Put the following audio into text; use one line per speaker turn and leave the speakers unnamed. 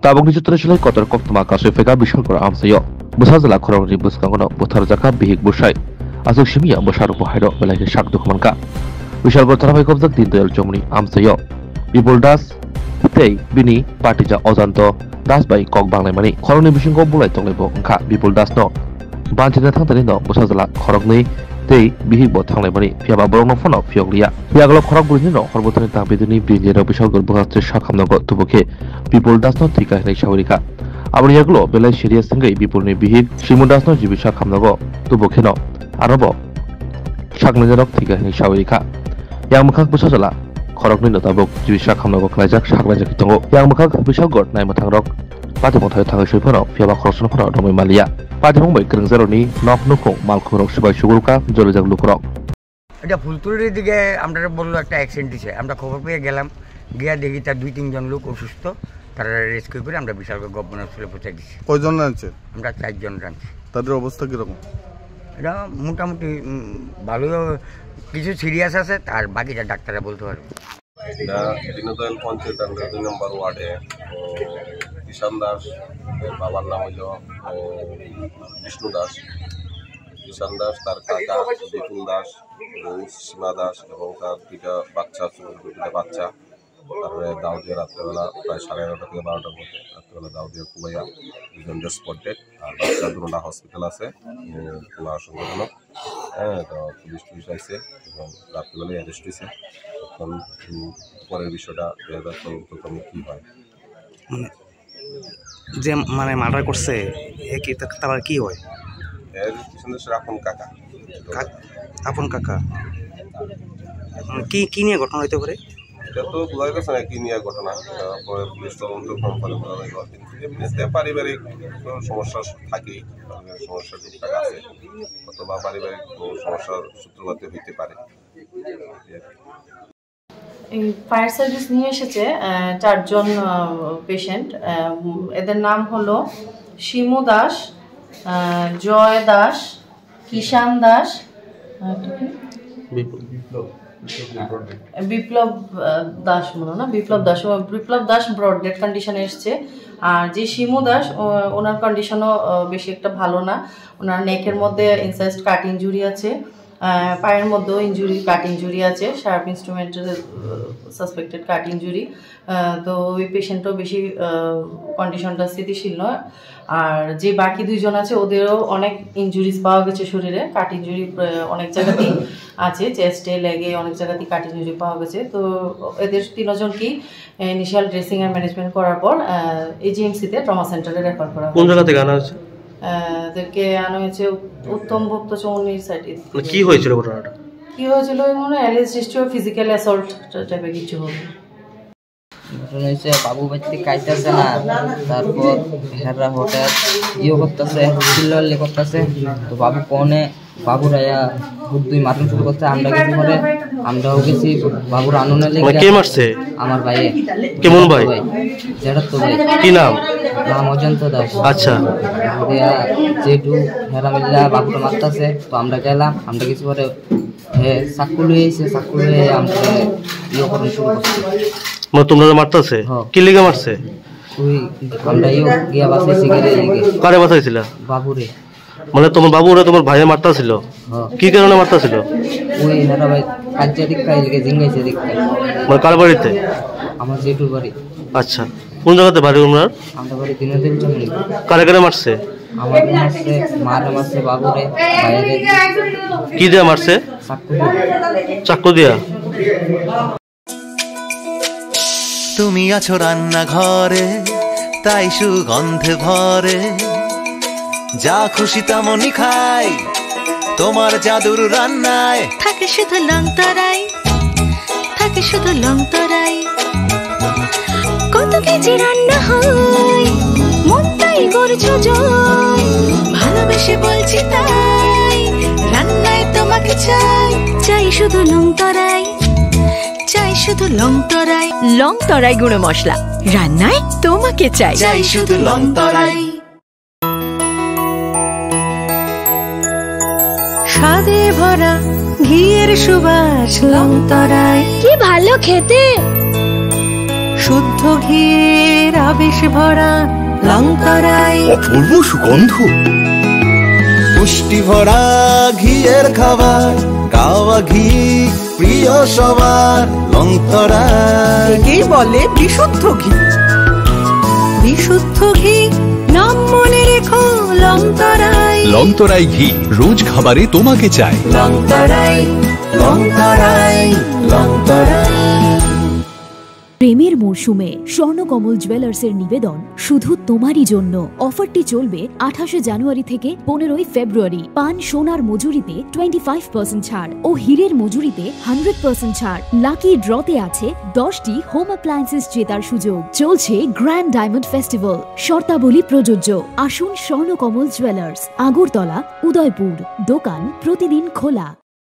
tabung ni jutra silai kotor kok tama kasu fega bishal kor amsayo busa jala khorong ni buskangono buthar jaka bihik busai asuk shimiya busar bohairo belai sak dukhmanka bishal kor tarabai kobjak din doyal chomni amsayo Bipul Das tei bini partija ojanto das bai kok banglai mani khorong ni bisingko bulai tonglebo angkha Bipul Das no banchina thangtani no busa jala khorong ni tei bihik bo thanglai mani phiaba borok no phono phioglia phiaglo khorok burini no horbotoni tabiduni brinjero bishal kor bukhastri sakhamno go tubuke Bipul Das no thika hinai saurika aboni yaglo belai serious sangai Bipulni bihik Shimu Das no jibisa khamnago tubuke no arobo saknajarok thika hinai saurika yang mukhak busa jala khorokni no tabuk jibisa khamnago khlaijak saklajak tongo yang mukhak bisa got nai mathangrok patimong thai thangai soipano phiaba khorosno phono domai malia patimong bai krengjaroni nok nukhung malkhurok sibai suguruka জলজাক লুকরক
এটা ফুলতুলির দিকে আমরা বললো একটা accident দিছে আমরা খবর পেয়ে গেলাম গিয়া দেখি তার 2-3 জন লোক অসুস্থ তারা রেস্কিউ করে আমরা বিশালগড় গভর্নমেন্ট হসপিটালে পৌঁছে দিছি
কয়জন রাখছে
আমরা 4 জন রাখছি
তাদের অবস্থা কি রকম
এটা মোটামুটি ভালো কিছু সিরিয়াস আছে আর বাকিটা ডাক্তাররা বলতে পারবে
এটা দিনদয়াল পঞ্চায়েত 2 নম্বর ওয়ার্ডে কিষান দাস বাবার নাম হলো বিষ্ণু দাস কিষান দাস তার কাকা বিপুল দাস সীমা দাস এবং তার দুইটা বাচ্চা দুইটা বাচ্চা তারপরে দাউদিয়া রাত্রেবেলা প্রায় 11:30 থেকে 12টার মধ্যে রাত্রেবেলা দাউদিয়া কুবাইয়া দুজন স্পট ডেড আর বাচ্চা দুটোটা হসপিটাল আছে খোলা সংগঠন তো পুলিশ আইছে এবং রাত্রেবেলায় অ্যারেস্ট হয়েছে এখন পরের বিষয়টা তদন্ত কি হয়
যে মানে মার্ডার করছে কি তার কি হয়
এর পিছনে আপন কাকা
আপন কাকা কি নিয়ে ঘটনা হইতে পারে
এটা তো বোঝা গেছে না কি নিয়ে ঘটনা পরে পুলিশ তদন্ত করে এমনিতে পারিবারিক সমস্যা থাকেই সমস্যা টুকটাক আছে অথবা পারিবারিক সমস্যার সূত্রপাতে হইতে পারে
এই ফায়ার সার্ভিস নিয়ে এসেছে 4 জন পেশেন্ট এদের নাম হলো শিমু দাস জয় দাস কিষান দাস বিপ্লব দাস মনে না বিপ্লব দাস ব্রড ডেড কন্ডিশনে এসছে আর যে শিমু দাস ওনার কন্ডিশনও বেশি একটা ভালো না ওনার নেকের মধ্যে ইনসাইজড কাট ইনজুরি আছে পায়ের মধ্যেও কাট ইনজুরি আছে শার্প ইনস্ট্রুমেন্টের সাসপেক্টেড কাট ইনজুরি তো ওই পেশেন্টও বেশি কন্ডিশনটা স্থিতিশীল নয় আর যে বাকি 2 জন আছে ওদেরও অনেক ইনজুরিজ পাওয়া গেছে শরীরে কাট ইনজুরি অনেক জায়গাতেই আছে চেস্টে লেগে অনেক জায়গাতেই কাট ইনজুরি পাওয়া গেছে তো এদের 3 জনকেই ইনিশিয়াল ড্রেসিং এন্ড ম্যানেজমেন্ট করার পর এজিএমসিতে ট্রমা সেন্টারে রেফার করা
কোন জায়গা থেকে আনা হয়েছে
এদেরকে আনা হয়েছে উত্তম ভক্ত চৌনির সাইডে
কি হয়েছিল ঘটনাটা
কি হয়েছিল মনে অ্যালিজ হিস্ট্রি ফিজিক্যাল অ্যাসল্ট টাইপের কিছু হবে
ঘটনা হয়েছে বাবু বাড়িতে কাইতেছে না তারপর হেরা হঠাৎ করতেছে চিল্লাল্লি করতেছে তো বাবু কোনে বাবুর আয়া বুদ্ধি মারণ শুরু করতে আমরা কিছু করে আমরাও গেছি বাবুর আননে লেগে
কে মারছে
আমার ভাই
কেমন ভাই
যেটা তো ভাই
কি নাম
অজন্ত দাস
আচ্ছা
যেটু হেরা মিল্লা বাবুটা মারতেছে তো আমরা গেলাম আমরা কিছু করে চাকু লুয়ে আমরা করে শুরু করছি
তোমরা মারতেছে কি লেগে মারছে
ওই আমরা গিয়া বাসাইছি গেলে
কারে বাসাইছিল
বাবুরে
মানে তোমার বাবুরে তোমার ভাইয়ে মারতেছিল কি কারণে মারতেছিল
ওই হেরা ভাই কাজে দিককাই লেগে জিঙ্গাইছে দিককাই
মানে কার বাড়িতে
আমার জেঠু বাড়ি
আচ্ছা কোন জায়গাতে বাড়ি ওনার
আমরা বাড়ি দিনদিন চমনি
কারে কারে মারছে
আমার মারছে মারছে বাবুরে ভাইরে
কি দিয়ে মারছে চাকু দিয়া
তুমি আছো রান্না ঘরে তাই সুগন্ধে ভরে যা খুশি তেমনই খাই তোমার জাদুর রান্নায়
থাকে শুধু লং তরাই কত কেজি রান্না হয় মন তাই করছো জয় ভালোবেসে বলছি তাই রান্নায় তোমাকে চাই শুধু লং তরাই গুঁড়ো মশলা রান্নায় তোমাকে চাই শুধু লং তরাই স্বাদে ভরা ঘিয়ের সুবাস লং তরাই কি ভালো খেতে শুদ্ধ ঘিয়ের আবেশ ভরা লঙ্কারাই
অপূর্ব সুগন্ধ, পুষ্টি ভরা ঘিয়ের খাবার, গাওয়া ঘি প্রিয় সবার, লঙ্কারাই
একেই বলে বিশুদ্ধ ঘি। বিশুদ্ধ ঘি নাম মনে রেখো, লঙ্কারাই।
লংতরাই ঘি রোজ খাবারে তোমাকে চাই।
লঙ্কারাই, লঙ্কারাই, লঙ্কারাই।
প্রেমের মরশুমে স্বর্ণকমল জুয়েলার্সের নিবেদন শুধু তোমারই জন্য। অফারটি চলবে 28 জানুয়ারি থেকে 15 ফেব্রুয়ারি। পান সোনার মজুরিতে 25% ছাড় ও হীরের মজুরিতে 100% ছাড়। লাকি ড্রতে আছে 10টি হোম অ্যাপ্লায়েন্সেস জেতার সুযোগ। চলছে গ্র্যান্ড ডায়মন্ড ফেস্টিভ্যাল, শর্তাবলী প্রযোজ্য। আসুন স্বর্ণকমল জুয়েলার্স, আগরতলা, উদয়পুর। দোকান প্রতিদিন খোলা।